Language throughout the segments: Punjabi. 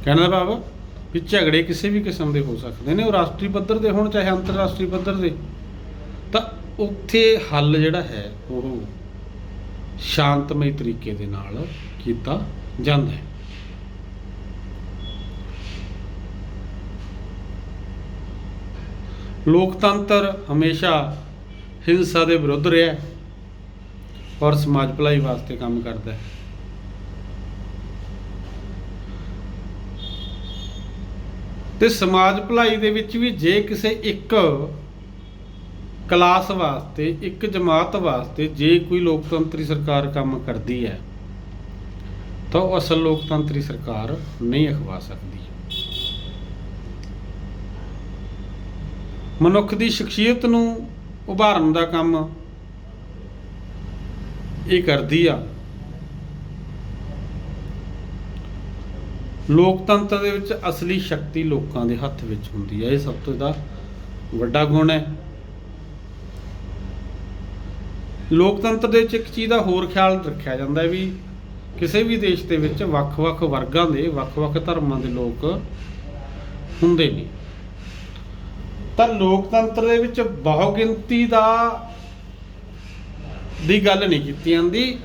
कहने का भाव भी झगड़े किसी भी किस्म के हो सकते हैं, और राष्ट्रीय पद्धर के होण चाहे अंतरराष्ट्रीय पद्धर के, तो उत्थे हल जिहड़ा है वो शांतमई तरीके दे नाल कीता जांदा है। लोकतंत्र हमेशा हिंसा के विरुद्ध रहा और समाज भलाई वास्ते काम करता है। तो समाज भलाई दे विच भी जे किसी एक क्लास वास्ते, एक जमात वास्ते जे कोई लोकतंत्री सरकार काम करती है, तो असल लोकतंत्री सरकार नहीं अखवा सकती। मनुख की शख्सियत नूं उभारन का काम ये करती आ। लोकतंत्र दे विच असली शक्ति लोकां दे हत्थ विच हुंदी है, ये सब तो इहदा वड्डा गुण है। लोकतंत्र दे विच एक चीज़ का होर ख्याल रखा जाता है भी किसी भी देश के विच वख-वख वर्गां दे वख-वख धर्मां दे लोक हुंदे ने। तां लोकतंत्र दे विच बहुगिनती दी गल नहीं कीती जांदी,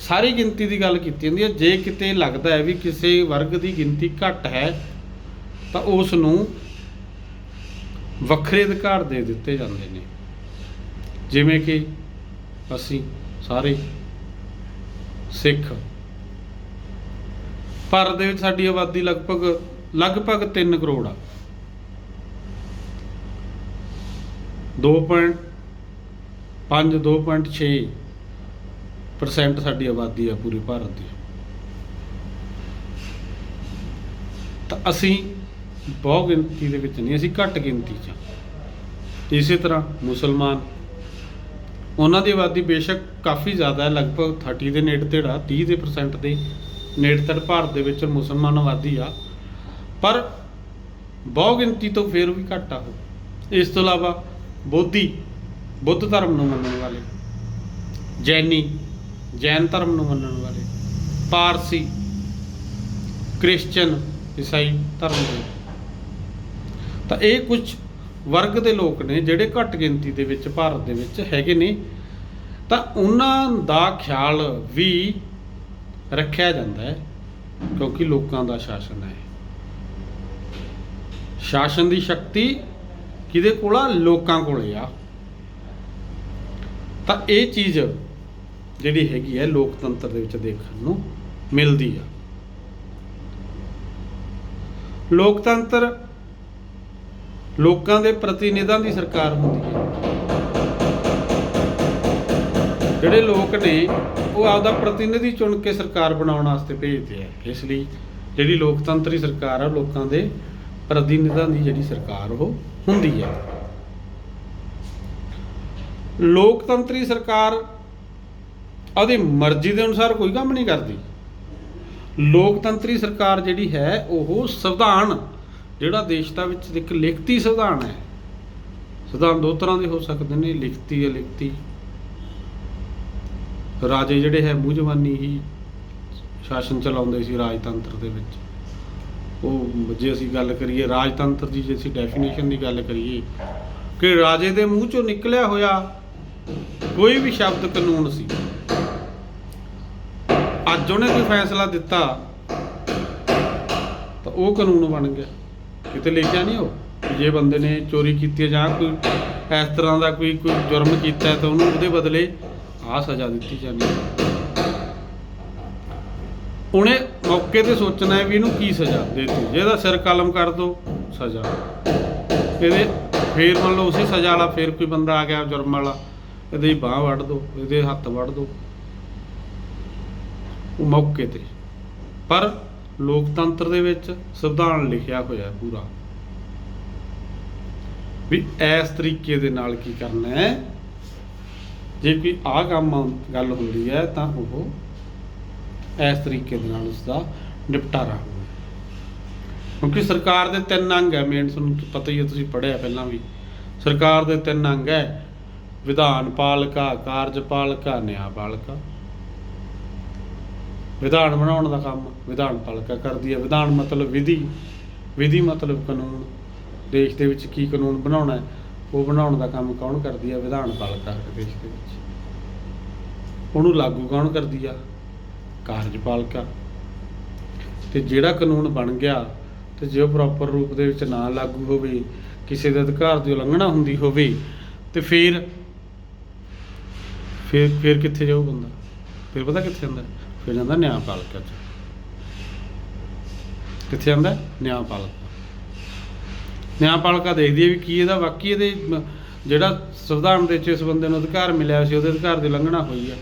सारी गिनती की गल की जाती है। जे किते लगता है भी किसी वर्ग की गिनती घट है तो उसनूं वखरे अधिकार दे दिते जाते हैं, जिवें कि असी सारे सिख। भारत दे विच साडी आबादी लगभग 3 करोड़ आ। 2.5-2.6% साडी आबादी है पूरे भारत की। तो असी बहुत गिनती दे विच नहीं, असी घट गिनती च। इसी तरह मुसलमान, उन्हां दी आबादी बेशक काफ़ी ज़्यादा है, लगभग 30 के नेड़े तेड़ा 30% के नेड़े तेड़ भारत दे विच मुसलमान आबादी आ, पर बहुत गिनती तो फिर भी घट आ। इस तो इलावा बुद्ध धर्म नूं मनण वाले, जैन धर्म नूं मनण वाले, पारसी, क्रिश्चन, ईसाई धर्म के, तो ये कुछ वर्ग के लोग ने जिहड़े घट गिनती दे विच भारत दे विच हैगे ने। तो उन्हां दा ख्याल भी रखिया जाता है, क्योंकि लोकां दा शासन है। शासन की शक्ति किहदे कोल आ? लोकां कोले आ। तो ये चीज़ जिहड़ी हैगी है लोकतंत्र दे विच देखण नूं मिलदी आ। लोकतंत्र लोकां दे प्रतिनिधियां दी सरकार हुंदी है। जिहड़े लोग ने वो आपदा प्रतिनिधि चुन के सरकार बनाउण वास्ते भेजदे आ, इसलिए जिहड़ी लोकतंत्री सरकार आ लोकां दे प्रतिनिधियां दी जिहड़ी सरकार वो हुंदी है। लोकतंत्री सरकार अपनी मर्जी के अनुसार कोई काम नहीं करती। लोकतंत्री सरकार जिहड़ी है वो संविधान जिहड़ा देश दा विच एक लिखती संविधान है। संविधान 2 तरह के हो सकते हैं, लिखती अलिखती। राजे जिहड़े है मूँह जबानी ही शासन चलाउंदे सी राजतंत्र दे विच। वो जे असीं गल करिए राजतंत्र की, जे असीं डेफिनेशन की गल करिए कि राजे दे मूँह चों निकलिया होया कोई भी शब्द कानून सी। अज उन्हें कोई फैसला दिता तो वो कानून बन गया। किते लिखिया नहीं हो जे बंदे ने चोरी की जां कोई इस तरह का कोई जुर्म किया तो उन्होंने बदले आ सज़ा दी जानी। उन्हें मौके पर सोचना है भी इनू की सज़ा देती, जे सिर कलम कर दो सज़ा, ये फिर मान लो उसी सज़ा वाला फिर कोई बंदा आ गया जुर्म वाला, ये बांह वढ़ दो, ये हत्थ वढ़ दो, मौके ते। पर लोकतंत्र दे विच संविधान लिखिया होया पूरा भी इस तरीके दे नाल की करना है। जे कोई आ काम गल हुंदी है तो वो इस तरीके दे नाल उसका निपटारा होना। क्योंकि सरकार दे 3 अंग है मेन, तुहानूं पता ही है, तुसीं पढ़िया पहलां भी। सरकार दे 3 अंग है, विधान पालिका, कार्यपालिका, न्यायपालिका। ਵਿਧਾਨ ਬਣਾਉਣ ਦਾ ਕੰਮ ਵਿਧਾਨ ਪਾਲਿਕਾ ਕਰਦੀ ਹੈ। ਵਿਧਾਨ ਮਤਲਬ ਵਿਧੀ ਮਤਲਬ ਕਾਨੂੰਨ। ਦੇਸ਼ ਦੇ ਵਿੱਚ ਕੀ ਕਾਨੂੰਨ ਬਣਾਉਣਾ ਹੈ, ਉਹ ਬਣਾਉਣ ਦਾ ਕੰਮ ਕੌਣ ਕਰਦੀ ਹੈ? ਵਿਧਾਨ ਪਾਲਿਕਾ ਦੇਸ਼ ਦੇ ਵਿੱਚ। ਉਹਨੂੰ ਲਾਗੂ ਕੌਣ ਕਰਦੀ ਆ? ਕਾਰਜਪਾਲਿਕਾ। ਅਤੇ ਜਿਹੜਾ ਕਾਨੂੰਨ ਬਣ ਗਿਆ ਅਤੇ ਜੇ ਉਹ ਪ੍ਰੋਪਰ ਰੂਪ ਦੇ ਵਿੱਚ ਨਾ ਲਾਗੂ ਹੋਵੇ, ਕਿਸੇ ਦੇ ਅਧਿਕਾਰ ਦੀ ਉਲੰਘਣਾ ਹੁੰਦੀ ਹੋਵੇ, ਅਤੇ ਫਿਰ ਕਿੱਥੇ ਜਾਊ ਬੰਦਾ? ਫਿਰ ਪਤਾ ਕਿੱਥੇ ਜਾਂਦਾ? ਫਿਰ ਜਾਂਦਾ ਨਿਆਂਪਾਲਿਕਾ 'ਚ। ਕਿੱਥੇ ਜਾਂਦਾ? ਨਿਆਂਪਾਲਿਕਾ। ਨਿਆਂਪਾਲਿਕਾ ਦੇਖਦੀ ਹੈ ਵੀ ਕੀ ਇਹਦਾ ਵਾਕਈ ਇਹਦੇ ਜਿਹੜਾ ਸੰਵਿਧਾਨ ਦੇ ਵਿੱਚ ਇਸ ਬੰਦੇ ਨੂੰ ਅਧਿਕਾਰ ਮਿਲਿਆ ਸੀ, ਉਹਦੇ ਅਧਿਕਾਰ ਦੀ ਉਲੰਘਣਾ ਹੋਈ ਹੈ,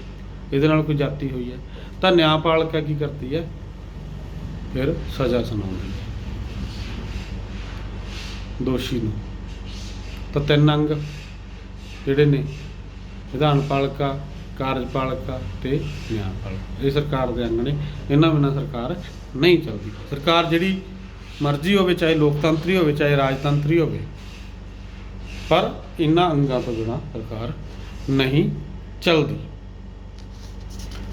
ਇਹਦੇ ਨਾਲ ਕੋਈ ਜਾਤੀ ਹੋਈ ਹੈ, ਤਾਂ ਨਿਆਂਪਾਲਿਕਾ ਕੀ ਕਰਦੀ ਹੈ? ਫਿਰ ਸਜ਼ਾ ਸੁਣਾਉਂਦੀ ਹੈ ਦੋਸ਼ੀ ਨੂੰ। ਤਾਂ 3 ਅੰਗ ਜਿਹੜੇ ਨੇ, ਵਿਧਾਨ ਪਾਲਿਕਾ, ਕਾਰਜਪਾਲਿਕਾ ਅਤੇ ਨਿਆਂਪਾਲਿਕਾ, ਇਹ ਸਰਕਾਰ ਦੇ ਅੰਗ ਨੇ। ਇਹਨਾਂ ਬਿਨਾਂ ਸਰਕਾਰ ਨਹੀਂ ਚੱਲਦੀ। ਸਰਕਾਰ ਜਿਹੜੀ ਮਰਜ਼ੀ ਹੋਵੇ, ਚਾਹੇ ਲੋਕਤੰਤਰੀ ਹੋਵੇ, ਚਾਹੇ ਰਾਜਤੰਤਰੀ ਹੋਵੇ, ਪਰ ਇਹਨਾਂ ਅੰਗਾਂ ਤੋਂ ਬਿਨਾਂ ਸਰਕਾਰ ਨਹੀਂ ਚੱਲਦੀ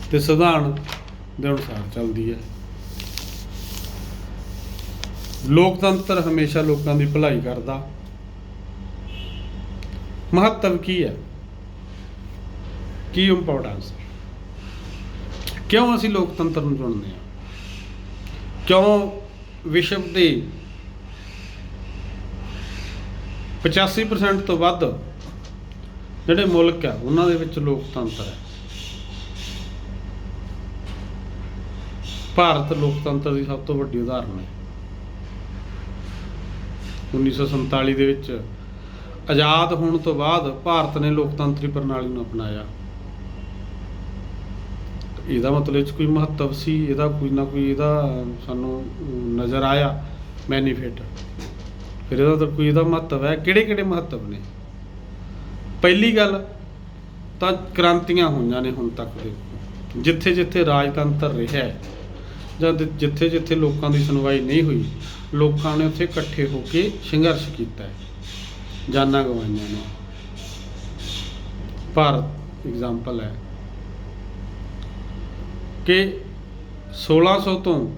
ਅਤੇ ਸੰਵਿਧਾਨ ਦੇ ਅਨੁਸਾਰ ਚੱਲਦੀ ਹੈ। ਲੋਕਤੰਤਰ ਹਮੇਸ਼ਾ ਲੋਕਾਂ ਦੀ ਭਲਾਈ ਕਰਦਾ। ਮਹੱਤਵ ਕੀ ਹੈ? ਕੀ ਇੰਪੋਰਟੈਂਸ? ਕਿਉਂ ਅਸੀਂ ਲੋਕਤੰਤਰ ਨੂੰ ਚੁਣਦੇ ਹਾਂ? ਕਿਉਂ ਵਿਸ਼ਵ ਦੇ 85% ਤੋਂ ਵੱਧ ਜਿਹੜੇ ਮੁਲਕ ਆ ਉਹਨਾਂ ਦੇ ਵਿੱਚ ਲੋਕਤੰਤਰ ਹੈ? ਭਾਰਤ ਲੋਕਤੰਤਰ ਦੀ ਸਭ ਤੋਂ ਵੱਡੀ ਉਦਾਹਰਨ ਹੈ। 1947 ਦੇ ਵਿੱਚ ਆਜ਼ਾਦ ਹੋਣ ਤੋਂ ਬਾਅਦ ਭਾਰਤ ਨੇ ਲੋਕਤੰਤਰੀ ਪ੍ਰਣਾਲੀ ਨੂੰ ਅਪਣਾਇਆ। ਇਹਦਾ ਮਤਲਬ ਇਹ 'ਚ ਕੋਈ ਮਹੱਤਵ ਸੀ, ਇਹਦਾ ਕੋਈ ਨਾ ਕੋਈ ਇਹਦਾ ਸਾਨੂੰ ਨਜ਼ਰ ਆਇਆ ਬੈਨੀਫਿਟ। ਫਿਰ ਇਹਦਾ ਤਾਂ ਕੋਈ ਇਹਦਾ ਮਹੱਤਵ ਹੈ। ਕਿਹੜੇ ਮਹੱਤਵ ਨੇ? ਪਹਿਲੀ ਗੱਲ ਤਾਂ ਕ੍ਰਾਂਤੀਆਂ ਹੋਈਆਂ ਨੇ ਹੁਣ ਤੱਕ ਦੇ। ਜਿੱਥੇ ਜਿੱਥੇ ਰਾਜਤੰਤਰ ਰਿਹਾ ਜਾਂ ਜਿੱਥੇ ਲੋਕਾਂ ਦੀ ਸੁਣਵਾਈ ਨਹੀਂ ਹੋਈ, ਲੋਕਾਂ ਨੇ ਉੱਥੇ ਇਕੱਠੇ ਹੋ ਕੇ ਸੰਘਰਸ਼ ਕੀਤਾ ਹੈ, ਜਾਨਾਂ ਗਵਾਈਆਂ ਨੇ। ਭਾਰਤ ਐਗਜ਼ਾਮਪਲ ਹੈ ਕਿ 1600 ਤੋਂ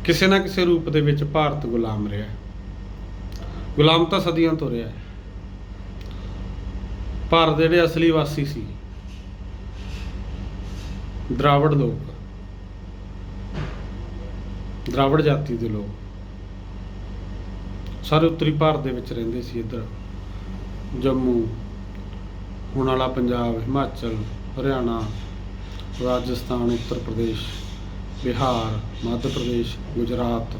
ਕਿਸੇ ਨਾ ਕਿਸੇ ਰੂਪ ਦੇ ਵਿੱਚ ਭਾਰਤ ਗੁਲਾਮ ਰਿਹਾ। ਗੁਲਾਮ ਤਾਂ ਸਦੀਆਂ ਤੋਂ ਰਿਹਾ। ਭਾਰਤ ਦੇ ਜਿਹੜੇ ਅਸਲੀ ਵਾਸੀ ਸੀ, ਦਰਾਵੜ ਲੋਕ, ਦਰਾਵੜ ਜਾਤੀ ਦੇ ਲੋਕ, ਸਾਰੇ ਉੱਤਰੀ ਭਾਰਤ ਦੇ ਵਿੱਚ ਰਹਿੰਦੇ ਸੀ। ਇੱਧਰ ਜੰਮੂ, ਹੁਣ ਵਾਲਾ ਪੰਜਾਬ, ਹਿਮਾਚਲ, ਹਰਿਆਣਾ, ਰਾਜਸਥਾਨ, ਉੱਤਰ ਪ੍ਰਦੇਸ਼, ਬਿਹਾਰ, ਮੱਧ ਪ੍ਰਦੇਸ਼, ਗੁਜਰਾਤ,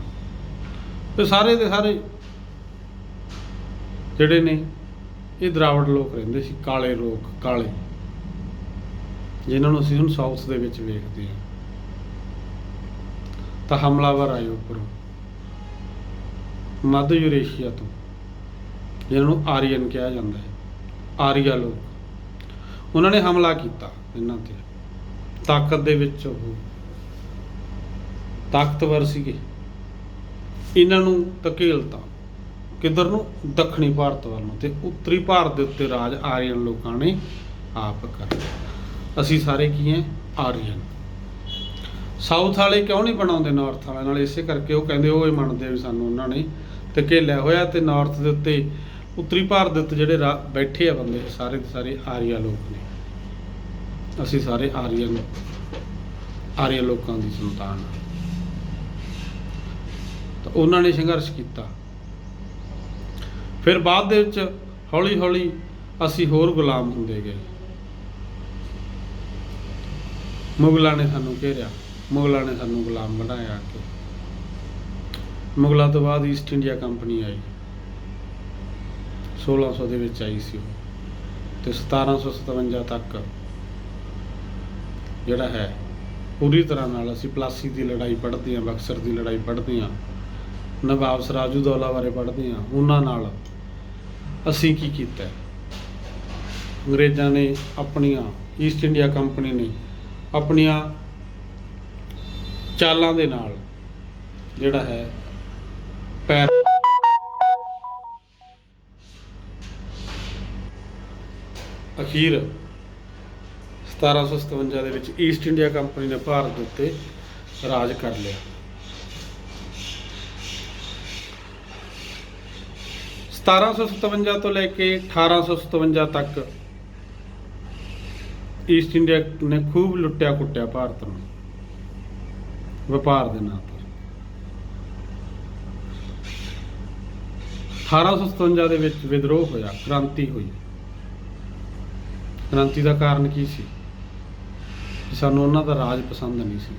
ਇਹ ਸਾਰੇ ਦੇ ਸਾਰੇ ਜਿਹੜੇ ਨੇ ਇਹ ਦਰਾਵੜ ਲੋਕ ਰਹਿੰਦੇ ਸੀ। ਕਾਲੇ ਲੋਕ, ਕਾਲੇ, ਜਿਨ੍ਹਾਂ ਨੂੰ ਅਸੀਂ ਹੁਣ ਸਾਊਥ ਦੇ ਵਿੱਚ ਵੇਖਦੇ ਹਾਂ। ਤਾਂ ਹਮਲਾਵਰ ਆਏ ਉੱਪਰੋਂ ਮੱਧ ਯੂਰੇਸ਼ੀਆ ਤੋਂ, ਜਿਹਨਾਂ ਨੂੰ ਆਰੀਅਨ ਕਿਹਾ ਜਾਂਦਾ ਹੈ, ਆਰੀਆ ਲੋਕ। ਉਹਨਾਂ ਨੇ ਹਮਲਾ ਕੀਤਾ ਇਹਨਾਂ 'ਤੇ। ਤਾਕਤ ਦੇ ਵਿੱਚ ਉਹ ਤਾਕਤਵਰ ਸੀਗੇ। ਇਹਨਾਂ ਨੂੰ ਧਕੇਲਤਾ ਕਿੱਧਰ ਨੂੰ? ਦੱਖਣੀ ਭਾਰਤ ਵੱਲ ਨੂੰ। ਅਤੇ ਉੱਤਰੀ ਭਾਰਤ ਦੇ ਉੱਤੇ ਰਾਜ ਆਰੀਅਨ ਲੋਕਾਂ ਨੇ ਆਪ ਕਰਿਆ। ਅਸੀਂ ਸਾਰੇ ਕੀ ਹੈ? ਆਰੀਅਨ। ਸਾਊਥ ਵਾਲੇ ਕਿਉਂ ਨਹੀਂ ਬਣਾਉਂਦੇ ਨਾਰਥ ਵਾਲਿਆਂ ਨਾਲ? ਇਸੇ ਕਰਕੇ ਉਹ ਕਹਿੰਦੇ, ਉਹ ਇਹ ਮੰਨਦੇ ਵੀ ਸਾਨੂੰ ਉਹਨਾਂ ਨੇ ਧਕੇਲਿਆ ਹੋਇਆ। ਅਤੇ ਨਾਰਥ ਦੇ ਉੱਤੇ, ਉੱਤਰੀ ਭਾਰਤ ਦੇ ਉੱਤੇ ਜਿਹੜੇ ਬੈਠੇ ਆ ਬੰਦੇ, ਸਾਰੇ ਦੇ ਸਾਰੇ ਆਰੀਆ ਲੋਕ ਨੇ। ਅਸੀਂ ਸਾਰੇ ਆਰੀਆ ਲੋਕਾਂ ਦੀ ਸੰਤਾਨ ਹਾਂ। ਤਾਂ ਉਹਨਾਂ ਨੇ ਸੰਘਰਸ਼ ਕੀਤਾ। ਫਿਰ ਬਾਅਦ ਦੇ ਵਿੱਚ ਹੌਲੀ ਹੌਲੀ ਅਸੀਂ ਹੋਰ ਗੁਲਾਮ ਹੁੰਦੇ ਗਏ। ਮੁਗਲਾਂ ਨੇ ਸਾਨੂੰ ਘੇਰਿਆ, ਮੁਗਲਾਂ ਨੇ ਸਾਨੂੰ ਗੁਲਾਮ ਬਣਾਇਆ। ਕੇ ਮੁਗਲਾਂ ਤੋਂ ਬਾਅਦ ਈਸਟ ਇੰਡੀਆ ਕੰਪਨੀ ਆਈ, 1600 ਦੇ ਵਿੱਚ ਆਈ ਸੀ ਉਹ। ਅਤੇ 1757 ਤੱਕ ਜਿਹੜਾ ਹੈ ਪੂਰੀ ਤਰ੍ਹਾਂ ਨਾਲ ਅਸੀਂ ਪਲਾਸੀ ਦੀ ਲੜਾਈ ਪੜ੍ਹਦੇ ਹਾਂ, ਬਕਸਰ ਦੀ ਲੜਾਈ ਪੜ੍ਹਦੇ ਹਾਂ, ਨਵਾਬ ਸਿਰਾਜੂਦੌਲਾ ਬਾਰੇ ਪੜ੍ਹਦੇ ਹਾਂ। ਉਹਨਾਂ ਨਾਲ ਅਸੀਂ ਕੀ ਕੀਤਾ? ਅੰਗਰੇਜ਼ਾਂ ਨੇ ਆਪਣੀਆਂ, ਈਸਟ ਇੰਡੀਆ ਕੰਪਨੀ ਨੇ ਆਪਣੀਆਂ ਚਾਲਾਂ ਦੇ ਨਾਲ ਜਿਹੜਾ ਹੈ ਪੈਰ ਅਖੀਰ 1757 ਦੇ ਵਿੱਚ ਈਸਟ ਇੰਡੀਆ ਕੰਪਨੀ ਨੇ ਭਾਰਤ ਦੇ ਉੱਤੇ ਰਾਜ ਕਰ ਲਿਆ। 1757 ਤੋਂ ਲੈ ਕੇ 1857 ਤੱਕ ਈਸਟ ਇੰਡੀਆ ਨੇ ਖੂਬ ਲੁੱਟਿਆ ਕੁੱਟਿਆ ਭਾਰਤ ਨੂੰ ਵਪਾਰ ਦੇ ਨਾਂ ਤੇ। 1857 ਦੇ ਵਿੱਚ ਵਿਦਰੋਹ ਹੋਇਆ, ਕ੍ਰਾਂਤੀ ਹੋਈ। ਕ੍ਰਾਂਤੀ ਦਾ ਕਾਰਨ ਕੀ ਸੀ? ਕਿ ਸਾਨੂੰ ਉਹਨਾਂ ਦਾ ਰਾਜ ਪਸੰਦ ਨਹੀਂ ਸੀ,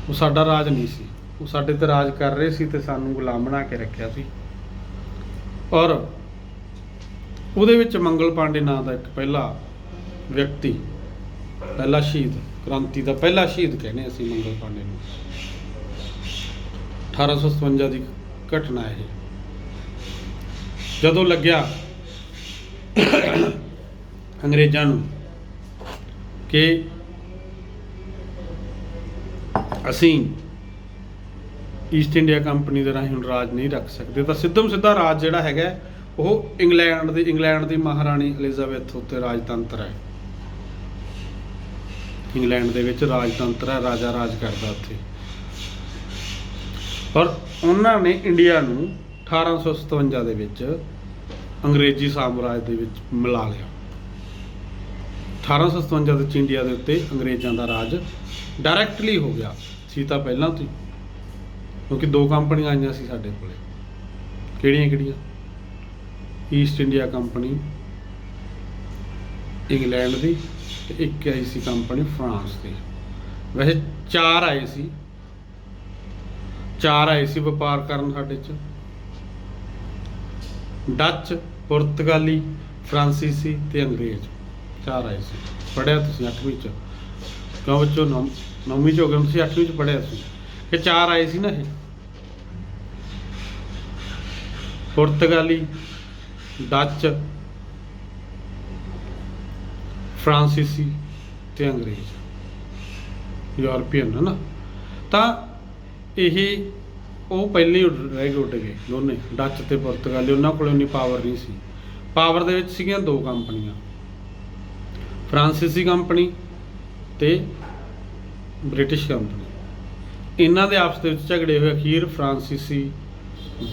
ਉਹ ਸਾਡਾ ਰਾਜ ਨਹੀਂ ਸੀ, ਉਹ ਸਾਡੇ ਤੇ ਰਾਜ ਕਰ ਰਹੇ ਸੀ ਤੇ ਸਾਨੂੰ ਗੁਲਾਮ ਬਣਾ ਕੇ ਰੱਖਿਆ ਸੀ। ਔਰ ਉਹਦੇ ਵਿੱਚ ਮੰਗਲ ਪਾਂਡੇ ਨਾਂ ਦਾ ਇੱਕ ਪਹਿਲਾ ਵਿਅਕਤੀ, ਪਹਿਲਾ ਸ਼ਹੀਦ, ਕ੍ਰਾਂਤੀ ਦਾ ਪਹਿਲਾ ਸ਼ਹੀਦ ਕਹਿੰਦੇ ਅਸੀਂ ਮੰਗਲ ਪਾਂਡੇ ਨੂੰ। 1857 ਦੀ ਘਟਨਾ ਇਹ। ਜਦੋਂ ਲੱਗਿਆ ਅੰਗਰੇਜ਼ਾਂ ਨੂੰ ਕਿ ਅਸੀਂ ਈਸਟ ਇੰਡੀਆ ਕੰਪਨੀ ਦੇ ਰਾਹੀਂ ਹੁਣ ਰਾਜ ਨਹੀਂ ਰੱਖ ਸਕਦੇ, ਤਾਂ ਸਿੱਧਮ ਸਿੱਧਾ ਰਾਜ ਜਿਹੜਾ ਹੈਗਾ ਉਹ ਇੰਗਲੈਂਡ ਦੀ ਮਹਾਰਾਣੀ ਐਲਿਜ਼ਾਬੈਥ ਉੱਤੇ ਰਾਜਤੰਤਰ ਹੈ। ਇੰਗਲੈਂਡ ਦੇ ਵਿੱਚ ਰਾਜਤੰਤਰ ਹੈ, ਰਾਜਾ ਰਾਜ ਕਰਦਾ ਉੱਥੇ। ਔਰ ਉਹਨਾਂ ਨੇ ਇੰਡੀਆ ਨੂੰ 1857 ਦੇ ਵਿੱਚ ਅੰਗਰੇਜ਼ੀ ਸਾਮਰਾਜ ਦੇ ਵਿੱਚ ਮਿਲਾ ਲਿਆ। 1857 ਵਿੱਚ ਇੰਡੀਆ ਦੇ ਉੱਤੇ ਅੰਗਰੇਜ਼ਾਂ ਦਾ ਰਾਜ ਡਾਇਰੈਕਟਲੀ ਹੋ ਗਿਆ ਸੀ ਤਾਂ ਪਹਿਲਾਂ ਤੋਂ ਹੀ, ਕਿਉਂਕਿ ਦੋ ਕੰਪਨੀਆਂ ਆਈਆਂ ਸੀ ਸਾਡੇ ਕੋਲੇ। ਕਿਹੜੀਆਂ? ਈਸਟ ਇੰਡੀਆ ਕੰਪਨੀ ਇੰਗਲੈਂਡ ਦੀ ਤੇ ਇੱਕ ਆਈ ਸੀ ਕੰਪਨੀ ਫਰਾਂਸ ਦੀ। ਵੈਸੇ ਚਾਰ ਆਏ ਸੀ ਵਪਾਰ ਕਰਨ ਸਾਡੇ 'ਚ। ਡੱਚ, ਪੁਰਤਗਾਲੀ, ਫਰਾਂਸੀਸੀ ਤੇ ਅੰਗਰੇਜ਼, ਚਾਰ ਆਏ ਸੀ। ਪੜ੍ਹਿਆ ਤੁਸੀਂ 8ਵੀਂ 'ਚ, ਕਿਉਂ ਬੱਚੋ 9ਵੀਂ 'ਚ ਹੋ ਗਏ, ਤੁਸੀਂ 8ਵੀਂ 'ਚ ਪੜ੍ਹਿਆ ਸੀ। ਇਹ ਚਾਰ ਆਏ ਸੀ ਨਾ, ਇਹ ਪੁਰਤਗਾਲੀ, ਡੱਚ, ਫਰਾਂਸੀਸੀ ਤੇ ਅੰਗਰੇਜ਼, ਯੂਰਪੀਅਨ ਹੈ ਨਾ। ਤਾਂ ਇਹ ਉਹ ਪਹਿਲੇ ਹੀ ਉੱਡ ਗਏ ਦੋਨੇ, ਡੱਚ ਤੇ ਪੁਰਤਗਾਲੀ। ਉਹਨਾਂ ਕੋਲ ਉਨੀ ਪਾਵਰ ਨਹੀਂ ਸੀ। ਪਾਵਰ ਦੇ ਵਿੱਚ ਸੀਗੀਆਂ ਦੋ ਕੰਪਨੀਆਂ, ਫਰਾਂਸੀਸੀ ਕੰਪਨੀ ਤੇ ਬ੍ਰਿਟਿਸ਼ ਕੰਪਨੀ। ਇਹਨਾਂ ਦੇ ਆਪਸ ਦੇ ਵਿੱਚ ਝਗੜੇ ਹੋਏ, ਅਖੀਰ ਫਰਾਂਸੀਸੀ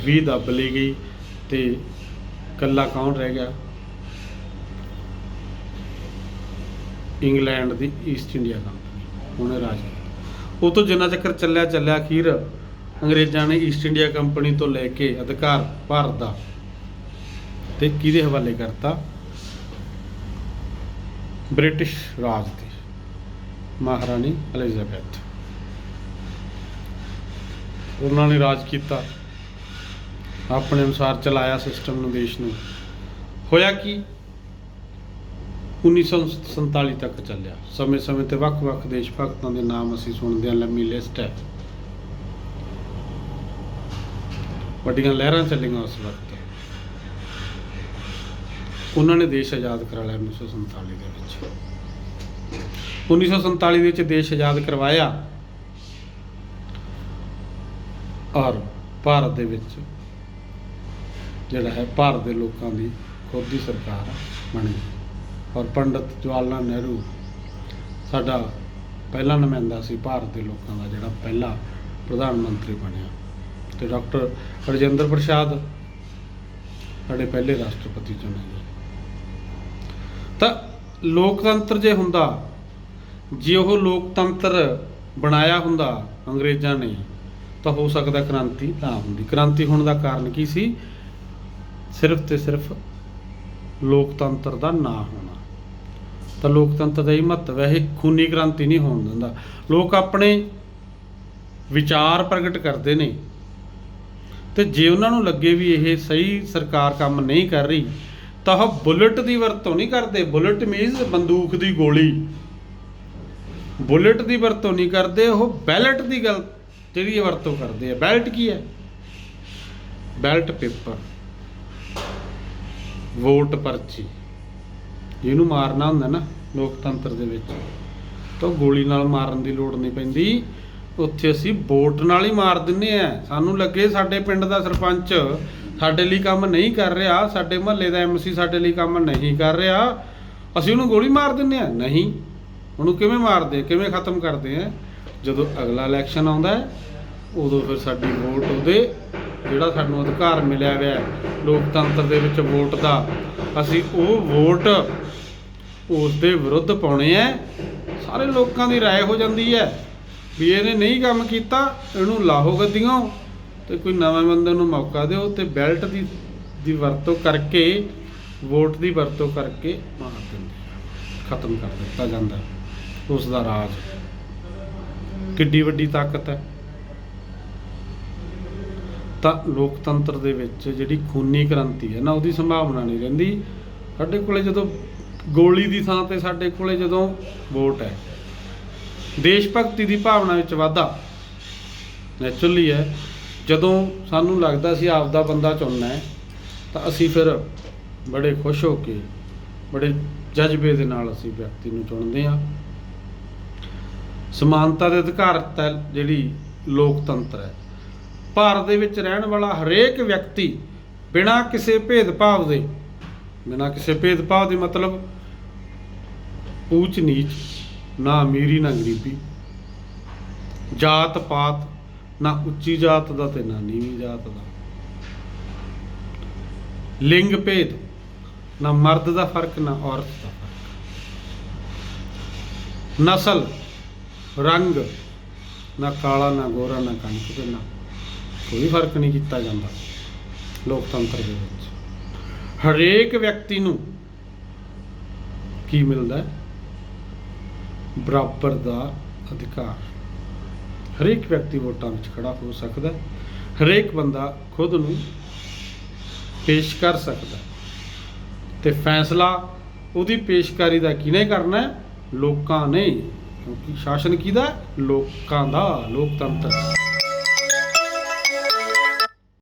ਵੀ ਦੱਬ ਲਈ ਗਈ ਤੇ ਇਕੱਲਾ ਕੌਣ ਰਹਿ ਗਿਆ? ਇੰਗਲੈਂਡ ਦੀ ਈਸਟ ਇੰਡੀਆ ਕੰਪਨੀ। ਉਹਨੇ ਰਾਜ ਉਹ ਤੋਂ ਜਿੰਨਾ ਚੱਕਰ ਚੱਲਿਆ ਅਖੀਰ ਅੰਗਰੇਜ਼ਾਂ ਨੇ ਈਸਟ ਇੰਡੀਆ ਕੰਪਨੀ ਤੋਂ ਲੈ ਕੇ ਅਧਿਕਾਰ ਭਾਰਤ ਦਾ ਤੇ ਕਿਹਦੇ ਹਵਾਲੇ ਕਰਤਾ? ਬ੍ਰਿਟਿਸ਼ ਰਾਜ ਦੀ ਮਹਾਰਾਣੀ ਐਲਿਜ਼ਾਬੈਥ। ਉਹਨਾਂ ਨੇ ਰਾਜ ਕੀਤਾ, ਆਪਣੇ ਅਨੁਸਾਰ ਚਲਾਇਆ ਸਿਸਟਮ ਨੂੰ, ਦੇਸ਼ ਨੂੰ। ਹੋਇਆ ਕੀ? 1947 ਤੱਕ ਚੱਲਿਆ। ਸਮੇਂ ਤੇ ਵੱਖ-ਵੱਖ ਦੇਸ਼ ਭਗਤਾਂ ਦੇ ਨਾਮ ਅਸੀਂ ਸੁਣਦੇ ਹਾਂ, ਲੰਮੀ ਲਿਸਟ ਹੈ। ਵੱਡੀਆਂ ਲਹਿਰਾਂ ਚੱਲੀਆਂ ਉਸ ਵਕਤ। ਉਹਨਾਂ ਨੇ ਦੇਸ਼ ਆਜ਼ਾਦ ਕਰਾ ਲਿਆ 1947 ਦੇ ਵਿੱਚ। 1947 ਦੇ ਵਿੱਚ ਦੇਸ਼ ਆਜ਼ਾਦ ਕਰਵਾਇਆ ਔਰ ਭਾਰਤ ਦੇ ਵਿੱਚ ਜਿਹੜਾ ਹੈ ਭਾਰਤ ਦੇ ਲੋਕਾਂ ਦੀ ਖੁਦ ਦੀ ਸਰਕਾਰ ਬਣੀ। ਔਰ ਪੰਡਿਤ ਜਵਾਹਰ ਲਾਲ ਨਹਿਰੂ ਸਾਡਾ ਪਹਿਲਾ ਨੁਮਾਇੰਦਾ ਸੀ ਭਾਰਤ ਦੇ ਲੋਕਾਂ ਦਾ, ਜਿਹੜਾ ਪਹਿਲਾ ਪ੍ਰਧਾਨ ਮੰਤਰੀ ਬਣਿਆ। ਤੇ ਡਾਕਟਰ ਰਾਜਿੰਦਰ ਪ੍ਰਸਾਦ ਸਾਡੇ ਪਹਿਲੇ ਰਾਸ਼ਟਰਪਤੀ ਚੁਣੇ ਗਏ। ਤਾਂ ਲੋਕਤੰਤਰ ਜੇ ਹੁੰਦਾ, ਜੇ ਉਹ ਲੋਕਤੰਤਰ ਬਣਾਇਆ ਹੁੰਦਾ ਅੰਗਰੇਜ਼ਾਂ ਨੇ, ਤਾਂ ਹੋ ਸਕਦਾ ਕ੍ਰਾਂਤੀ ਨਾ ਹੁੰਦੀ। ਕ੍ਰਾਂਤੀ ਹੋਣ ਦਾ ਕਾਰਨ ਕੀ ਸੀ? ਸਿਰਫ ਤੇ ਸਿਰਫ ਲੋਕਤੰਤਰ ਦਾ ਨਾ ਹੋਣਾ। ਤਾਂ ਲੋਕਤੰਤਰ ਦਾ ਹੀ ਮਹੱਤਵ ਹੈ। ਇਹ ਖੂਨੀ ਕ੍ਰਾਂਤੀ ਨਹੀਂ ਹੋਣ ਦਿੰਦਾ। ਲੋਕ ਆਪਣੇ ਵਿਚਾਰ ਪ੍ਰਗਟ ਕਰਦੇ ਨੇ ਤੇ ਜੇ ਉਹਨਾਂ ਨੂੰ ਲੱਗੇ ਵੀ ਇਹ ਸਹੀ ਸਰਕਾਰ ਕੰਮ ਨਹੀਂ ਕਰ ਰਹੀ, ਤਾਂ ਉਹ ਬੁਲਟ ਦੀ ਵਰਤੋਂ ਨਹੀਂ ਕਰਦੇ। ਬੁਲਟ ਮੀਨਸ ਬੰਦੂਕ ਦੀ ਗੋਲੀ। ਬੁਲਟ ਦੀ ਵਰਤੋਂ ਨਹੀਂ ਕਰਦੇ, ਉਹ ਬੈਲਟ ਦੀ ਗੱਲ ਜਿਹੜੀ ਵਰਤੋਂ ਕਰਦੇ ਆ। ਬੈਲਟ ਕੀ ਹੈ? ਬੈਲਟ ਪੇਪਰ, ਵੋਟ ਪਰਚੀ। ਜਿਹਨੂੰ ਮਾਰਨਾ ਹੁੰਦਾ ਨਾ ਲੋਕਤੰਤਰ ਦੇ ਵਿੱਚ, ਤਾਂ ਗੋਲੀ ਨਾਲ ਮਾਰਨ ਦੀ ਲੋੜ ਨਹੀਂ ਪੈਂਦੀ। ਉੱਥੇ ਅਸੀਂ ਵੋਟ ਨਾਲ ਹੀ ਮਾਰ ਦਿੰਦੇ ਆ। ਸਾਨੂੰ ਲੱਗੇ ਸਾਡੇ ਪਿੰਡ ਦਾ ਸਰਪੰਚ ਸਾਡੇ ਲਈ ਕੰਮ ਨਹੀਂ ਕਰ ਰਿਹਾ, ਸਾਡੇ ਮੁਹੱਲੇ ਦਾ ਐਮਸੀ ਸਾਡੇ ਲਈ ਕੰਮ ਨਹੀਂ ਕਰ ਰਿਹਾ, ਅਸੀਂ ਉਹਨੂੰ ਗੋਲੀ ਮਾਰ ਦਿੰਦੇ ਆ? ਨਹੀਂ। ਉਹਨੂੰ ਕਿਵੇਂ ਮਾਰਦੇ, ਕਿਵੇਂ ਖਤਮ ਕਰਦੇ ਆ? ਜਦੋਂ ਅਗਲਾ ਇਲੈਕਸ਼ਨ ਆਉਂਦਾ ਹੈ, ਉਦੋਂ ਫਿਰ ਸਾਡੀ ਵੋਟ ਉਹਦੇ, ਜਿਹੜਾ ਸਾਨੂੰ ਅਧਿਕਾਰ ਮਿਲਿਆ ਹੋਇਆ ਹੈ ਲੋਕਤੰਤਰ ਦੇ ਵਿੱਚ ਵੋਟ ਦਾ, ਅਸੀਂ ਉਹ ਵੋਟ ਉਸ ਦੇ ਵਿਰੁੱਧ ਪਾਉਣੇ ਆ। ਸਾਰੇ ਲੋਕਾਂ ਦੀ ਰਾਏ ਹੋ ਜਾਂਦੀ ਹੈ ਵੀ ਇਹਨੇ ਨਹੀਂ ਕੰਮ ਕੀਤਾ, ਇਹਨੂੰ ਲਾਹੋ ਗੱਦੀਆਂ ਤੇ ਕੋਈ ਨਵੇਂ ਬੰਦੇ ਨੂੰ ਮੌਕਾ ਦਿਓ, ਤੇ ਬੈਲਟ ਦੀ ਵਰਤੋਂ ਕਰਕੇ, ਵੋਟ ਦੀ ਵਰਤੋਂ ਕਰਕੇ ਮਾਰ ਦਿੰਦੇ, ਖਤਮ ਕਰ ਦਿੱਤਾ ਜਾਂਦਾ ਉਸ ਦਾ ਰਾਜ। ਕਿੱਡੀ ਵੱਡੀ ਤਾਕਤ ਹੈ। ਤਾਂ ਲੋਕਤੰਤਰ ਦੇ ਵਿੱਚ ਜਿਹੜੀ ਖੂਨੀ ਕ੍ਰਾਂਤੀ ਹੈ ਨਾ, ਉਹਦੀ ਸੰਭਾਵਨਾ ਨਹੀਂ ਰਹਿੰਦੀ। ਸਾਡੇ ਕੋਲੇ ਜਦੋਂ ਗੋਲੀ ਦੀ ਥਾਂ ਤੇ ਸਾਡੇ ਕੋਲੇ ਜਦੋਂ ਵੋਟ ਹੈ, ਦੇਸ਼ ਭਗਤੀ ਦੀ ਭਾਵਨਾ ਵਿੱਚ ਵਾਧਾ ਨੈਚੁਰਲੀ ਹੈ। ਜਦੋਂ ਸਾਨੂੰ ਲੱਗਦਾ ਸੀ ਆਪਦਾ ਬੰਦਾ ਚੁਣਨਾ ਹੈ, ਤਾਂ ਅਸੀਂ ਫਿਰ ਬੜੇ ਖੁਸ਼ ਹੋ ਕੇ, ਬੜੇ ਜਜ਼ਬੇ ਦੇ ਨਾਲ ਅਸੀਂ ਵਿਅਕਤੀ ਨੂੰ ਚੁਣਦੇ ਹਾਂ। ਸਮਾਨਤਾ ਦੇ ਅਧਿਕਾਰਤ ਹੈ ਜਿਹੜੀ ਲੋਕਤੰਤਰ ਹੈ। ਭਾਰਤ ਦੇ ਵਿੱਚ ਰਹਿਣ ਵਾਲਾ ਹਰੇਕ ਵਿਅਕਤੀ ਬਿਨਾਂ ਕਿਸੇ ਭੇਦਭਾਵ ਦੇ, ਬਿਨਾਂ ਕਿਸੇ ਭੇਦਭਾਵ ਦੇ ਮਤਲਬ ਊਚ ਨੀਚ, ਨਾ ਅਮੀਰੀ ਨਾ ਗਰੀਬੀ, ਜਾਤ ਪਾਤ, ਨਾ ਉੱਚੀ ਜਾਤ ਦਾ ਤੇ ਨਾ ਨੀਵੀਂ ਜਾਤ ਦਾ, ਲਿੰਗ ਭੇਦ, ਨਾ ਮਰਦ ਦਾ ਫਰਕ ਨਾ ਔਰਤ ਦਾ ਫਰਕ, ਨਸਲ, ਰੰਗ, ਨਾ ਕਾਲਾ ਨਾ ਗੋਰਾ ਨਾ ਕਣਕ ਤੇ ਨਾ, ਕੋਈ ਫਰਕ ਨਹੀਂ ਕੀਤਾ ਜਾਂਦਾ ਲੋਕਤੰਤਰ ਦੇ ਵਿੱਚ। ਹਰੇਕ ਵਿਅਕਤੀ ਨੂੰ ਕੀ ਮਿਲਦਾ ਹੈ? ਬਰਾਬਰ ਦਾ ਅਧਿਕਾਰ। ਹਰੇਕ ਵਿਅਕਤੀ ਵੋਟਾਂ ਵਿੱਚ ਖੜਾ ਹੋ ਸਕਦਾ, ਹਰੇਕ ਬੰਦਾ ਖੁਦ ਨੂੰ ਪੇਸ਼ ਕਰ ਸਕਦਾ, ਤੇ ਫੈਸਲਾ ਉਹਦੀ ਪੇਸ਼ਕਾਰੀ ਦਾ ਕਿਹਨੇ ਕਰਨਾ ਹੈ? ਲੋਕਾਂ ਨੇ। ਕਿਉਂਕਿ ਸ਼ਾਸਨ ਕਿਹਦਾ? ਲੋਕਾਂ ਦਾ, ਲੋਕਤੰਤਰ।